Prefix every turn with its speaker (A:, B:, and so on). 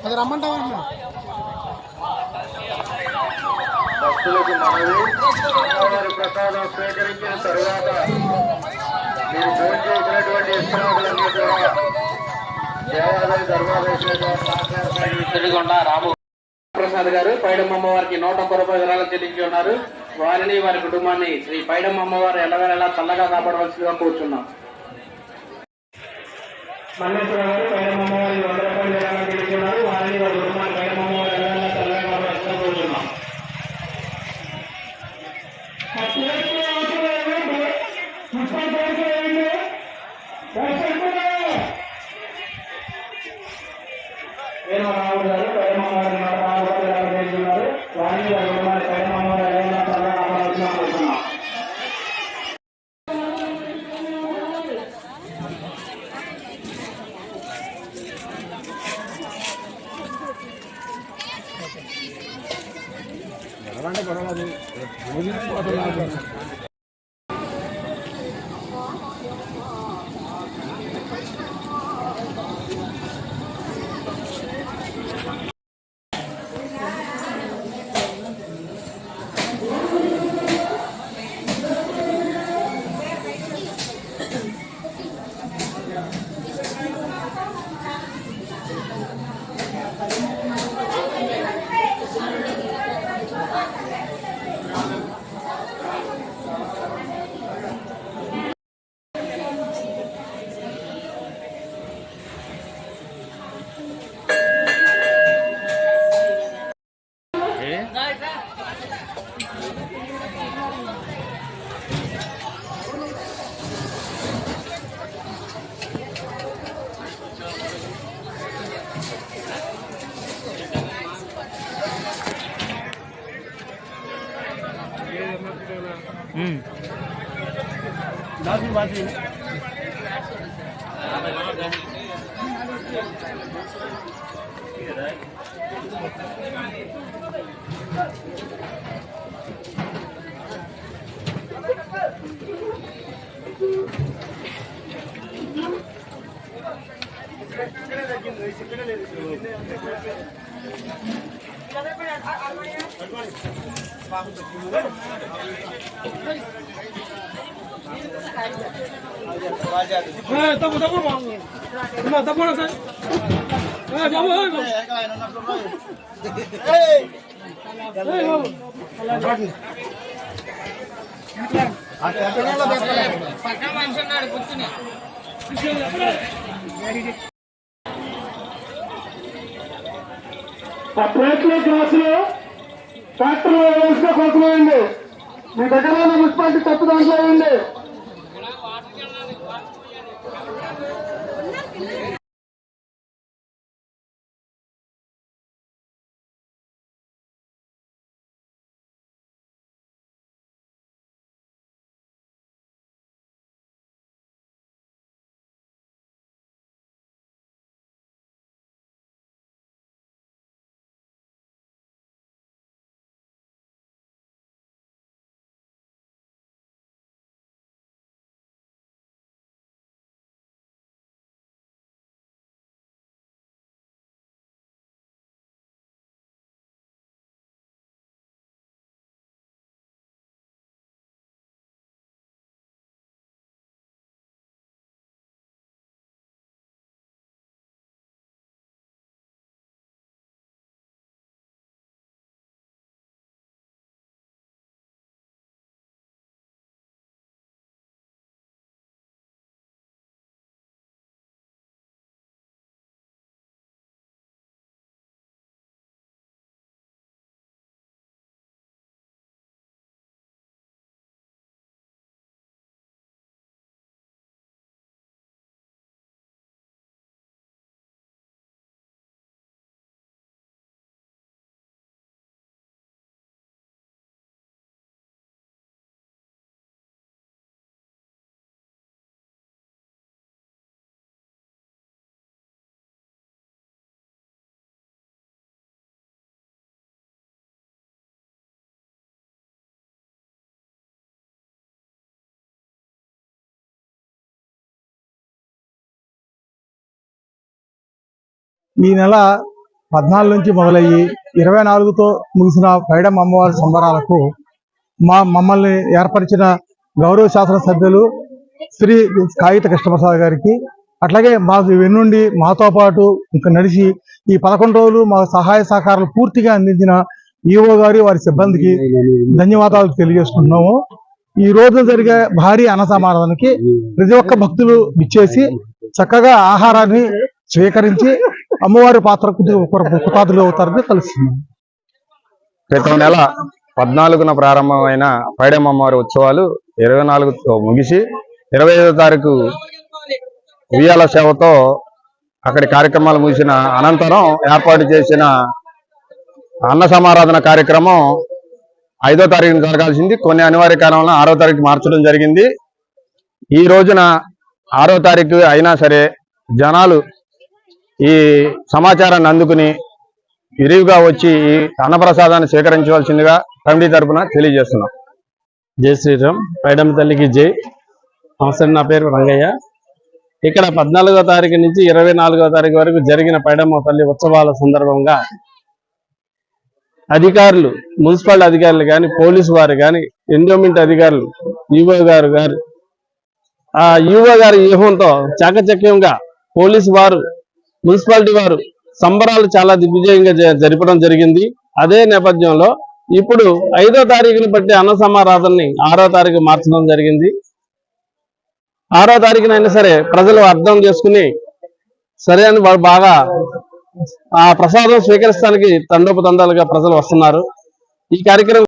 A: అది రమ్మంటావా
B: భక్తులకు మనవి, అమ్మవారి ప్రసాదం స్వీకరించిన తరువాత మీరు భోజనం చేసినటువంటి విశ్రాంతులన్నీ కూడా దేవాలయ ధర్మాదేశ రాము ప్రసాద్ గారు పైడమ్మ అమ్మవారికి 150 విరాళాలు చెల్లించి ఉన్నారు. వారిని వారి కుటుంబాన్ని శ్రీ పైడమ్మ అమ్మవారు ఎల్లవేళలా చల్లగా కాపాడవలసిందిగా కూర్చున్నాం. మల్లేశ్వర గారు పైడమ్మ అమ్మవారికి 100 రూపాయలు విరాళాలు చెల్లించి ఉన్నారు. వారిని వారి కుటుంబాన్ని పైడమ్మ అమ్మవారు ఎల్లవేళలా చల్లగా కాపాడవలసిందిగా కూర్చున్నాం. రాముడు గారు పైడమ్మ అమ్మవారి 150 విరాళాలు చెల్లించి ఉన్నారు. వారిని వారి కుటుంబాన్ని పైడమ్మ అమ్మవారు ఎల్లవేళలా చల్లగా కాపాడవలసిందిగా కూర్చున్నాం. ప్లేట్లో గ్లాసులు ట్రాక్టర్లో వేసిన కొంతమంది మీ దగ్గర మున్సిపాలిటీ తప్పు దాంట్లో ఉంది.
C: ఈ నెల
A: 14 నుంచి మొదలయ్యి 24తో ముగిసిన పైడమ్మ అమ్మవారి సంబరాలకు మమ్మల్ని ఏర్పరిచిన గౌరవ శాసనసభ్యులు శ్రీ కాగిత కృష్ణప్రసాద్ గారికి, అట్లాగే మాకు వెన్నుండి మాతో పాటు ఇంకా నడిచి ఈ 11 రోజులు మా సహాయ సహకారాలు పూర్తిగా అందించిన ఈవో గారి వారి సిబ్బందికి ధన్యవాదాలు తెలియజేసుకుంటున్నాము. ఈ రోజు జరిగే భారీ అన్న సమారాధనకి ప్రతి ఒక్క భక్తులు విచ్చేసి చక్కగా ఆహారాన్ని స్వీకరించి అమ్మవారి పాత్రకు కృతార్థులు అవుతారని తెలుస్తున్నాం.
C: క్రితం నెల 14న ప్రారంభమైన పైడమ్మ అమ్మవారి ఉత్సవాలు 24తో ముగిసి 25వ తారీఖు ఉయ్యాల సేవతో అక్కడి కార్యక్రమాలు ముగిసిన అనంతరం ఏర్పాటు చేసిన అన్న సమారాధన కార్యక్రమం 5వ తారీఖున జరగాల్సింది కొన్ని అనివార్య కారణాల 6వ తారీఖు మార్చడం జరిగింది. ఈ రోజున 6వ తారీఖు అయినా సరే జనాలు ఈ సమాచారాన్ని అందుకుని విరివిగా వచ్చి ఈ అన్నప్రసాదాన్ని స్వీకరించవలసిందిగా కమిటీ తరఫున తెలియజేస్తున్నాం.
D: జై శ్రీరామ్. పైడమ్మ తల్లికి జై. నమస్తే, నా పేరు రంగయ్య. ఇక్కడ 14వ తారీఖు నుంచి 24వ తారీఖు వరకు జరిగిన పైడమ్మ తల్లి ఉత్సవాల సందర్భంగా అధికారులు, మున్సిపల్ అధికారులు కానీ, పోలీసు వారు కానీ, ఎండోమెంట్ అధికారులు, ఈవో గారు ఆ ఈవో గారి వ్యూహంతో చాకచక్యంగా పోలీసు వారు, మున్సిపాలిటీ వారు సంబరాలు చాలా దిగ్విజయంగా జరపడం జరిగింది. అదే నేపథ్యంలో ఇప్పుడు 5వ తారీఖుని బట్టి అన్న సమారాధనని 6వ తారీఖు మార్చడం జరిగింది. 6వ తారీఖునైనా సరే ప్రజలు అర్థం చేసుకుని సరే అని వారు బాగా ఆ ప్రసాదం స్వీకరించడానికి తండోపతండాలుగా ప్రజలు వస్తున్నారు. ఈ కార్యక్రమం